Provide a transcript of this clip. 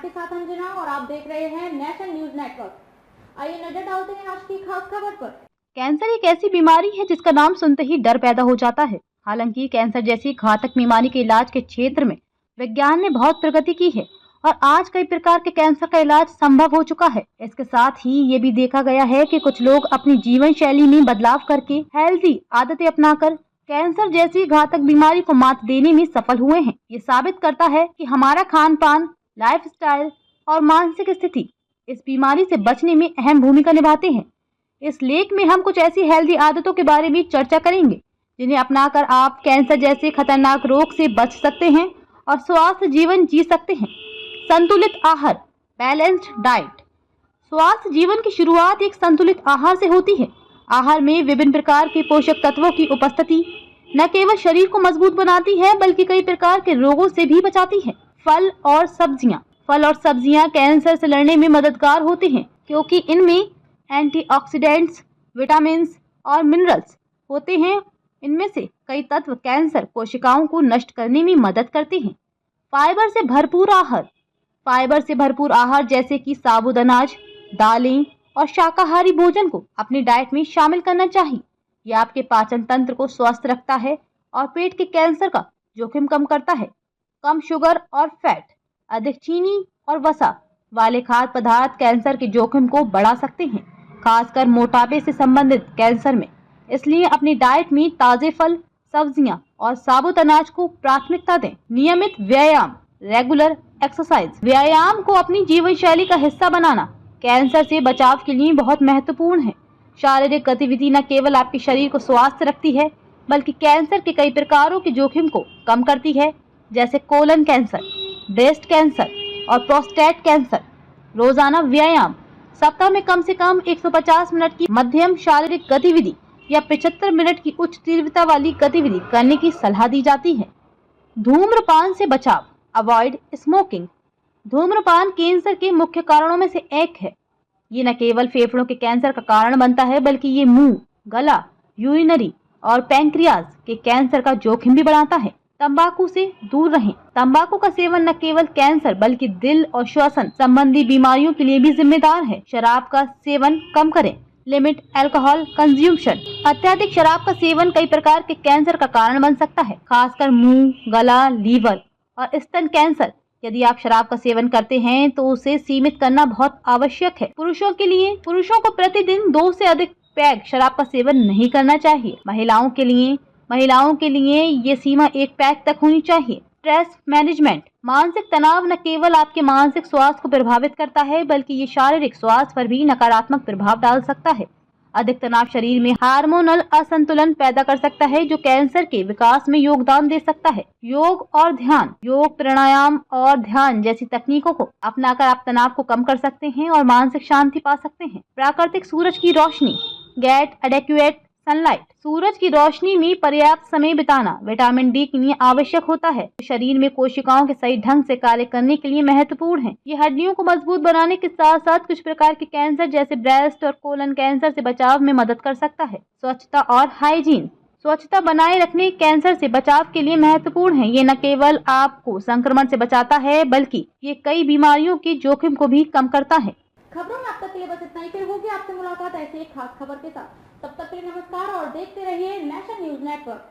आपके साथ अंजना और आप देख रहे हैं नेशन न्यूज नेटवर्क। आइए नजर डालते हैं आज की खास खबर पर। कैंसर एक ऐसी बीमारी है जिसका नाम सुनते ही डर पैदा हो जाता है। हालांकि कैंसर जैसी घातक बीमारी के इलाज के क्षेत्र में विज्ञान ने बहुत प्रगति की है और आज कई प्रकार के कैंसर का इलाज संभव हो चुका है। इसके साथ ही ये भी देखा गया है कि कुछ लोग अपनी जीवन शैली में बदलाव करके हेल्दी आदतें अपनाकर कैंसर जैसी घातक बीमारी को मात देने में सफल हुए हैं। ये साबित करता है कि हमारा खान पान, लाइफस्टाइल और मानसिक स्थिति इस बीमारी से बचने में अहम भूमिका निभाते हैं। इस लेख में हम कुछ ऐसी हेल्दी आदतों के बारे में चर्चा करेंगे जिन्हें अपनाकर आप कैंसर जैसे खतरनाक रोग से बच सकते हैं और स्वस्थ जीवन जी सकते हैं। संतुलित आहार, बैलेंस्ड डाइट। स्वस्थ जीवन की शुरुआत एक संतुलित आहार से होती है। आहार में विभिन्न प्रकार के पोषक तत्वों की उपस्थिति न केवल शरीर को मजबूत बनाती है बल्कि कई प्रकार के रोगों से भी बचाती है। फल और सब्जियां कैंसर से लड़ने में मददगार होते हैं क्योंकि इनमें एंटीऑक्सीडेंट्स, विटामिन और मिनरल्स होते हैं। इनमें से कई तत्व कैंसर कोशिकाओं को नष्ट करने में मदद करते हैं। फाइबर से भरपूर आहार जैसे कि साबुत अनाज, दालें और शाकाहारी भोजन को अपनी डाइट में शामिल करना चाहिए। यह आपके पाचन तंत्र को स्वस्थ रखता है और पेट के कैंसर का जोखिम कम करता है। कम शुगर और फैट, अधिक चीनी और वसा वाले खाद्य पदार्थ कैंसर के जोखिम को बढ़ा सकते हैं, खासकर मोटापे से संबंधित कैंसर में। इसलिए अपनी डाइट में ताजे फल, सब्जियां और साबुत अनाज को प्राथमिकता दें। नियमित व्यायाम, रेगुलर एक्सरसाइज। व्यायाम को अपनी जीवन शैली का हिस्सा बनाना कैंसर से बचाव के लिए बहुत महत्वपूर्ण है। शारीरिक गतिविधि न केवल आपके शरीर को स्वस्थ रखती है बल्कि कैंसर के कई प्रकारों के जोखिम को कम करती है, जैसे कोलन कैंसर, ब्रेस्ट कैंसर और प्रोस्टेट कैंसर। रोजाना व्यायाम, सप्ताह में कम से कम 150 मिनट की मध्यम शारीरिक गतिविधि या 75 मिनट की उच्च तीव्रता वाली गतिविधि करने की सलाह दी जाती है। धूम्रपान से बचाव, अवॉइड स्मोकिंग। धूम्रपान कैंसर के मुख्य कारणों में से एक है। ये न केवल फेफड़ों के कैंसर का कारण बनता है बल्कि ये मुंह, गला, यूरिनरी और पैंक्रियाज के कैंसर का जोखिम भी बढ़ाता है। तंबाकू से दूर रहें। तंबाकू का सेवन न केवल कैंसर बल्कि दिल और श्वसन संबंधी बीमारियों के लिए भी जिम्मेदार है। शराब का सेवन कम करें। Limit alcohol consumption. अत्यधिक शराब का सेवन कई प्रकार के कैंसर का कारण बन सकता है, खासकर मुंह, गला, लीवर और स्तन कैंसर। यदि आप शराब का सेवन करते हैं तो उसे सीमित करना बहुत आवश्यक है। पुरुषों को प्रतिदिन 2 से अधिक पैग शराब का सेवन नहीं करना चाहिए। महिलाओं के लिए ये सीमा 1 पैग तक होनी चाहिए। Stress management. मानसिक तनाव न केवल आपके मानसिक स्वास्थ्य को प्रभावित करता है बल्कि ये शारीरिक स्वास्थ्य पर भी नकारात्मक प्रभाव डाल सकता है। अधिक तनाव शरीर में हार्मोनल असंतुलन पैदा कर सकता है जो कैंसर के विकास में योगदान दे सकता है। योग, प्राणायाम और ध्यान जैसी तकनीकों को अपनाकर आप तनाव को कम कर सकते हैं और मानसिक शांति पा सकते हैं। प्राकृतिक सूरज की रोशनी, गेट एडेक्वेट सनलाइट। सूरज की रोशनी में पर्याप्त समय बिताना विटामिन डी के लिए आवश्यक होता है, जो शरीर में कोशिकाओं के सही ढंग से कार्य करने के लिए महत्वपूर्ण है। ये हड्डियों को मजबूत बनाने के साथ साथ कुछ प्रकार के कैंसर जैसे ब्रेस्ट और कोलन कैंसर से बचाव में मदद कर सकता है। स्वच्छता और हाइजीन। स्वच्छता बनाए रखने कैंसर से बचाव के लिए महत्वपूर्ण है। ये न केवल आपको संक्रमण से बचाता है बल्कि ये कई बीमारियों के जोखिम को भी कम करता है। खबरों में अब तक के लिए बस इतना ही। फिर होगी आपसे मुलाकात ऐसी एक खास खबर के साथ। तब तक के लिए नमस्कार और देखते रहिए नेशन न्यूज नेटवर्क।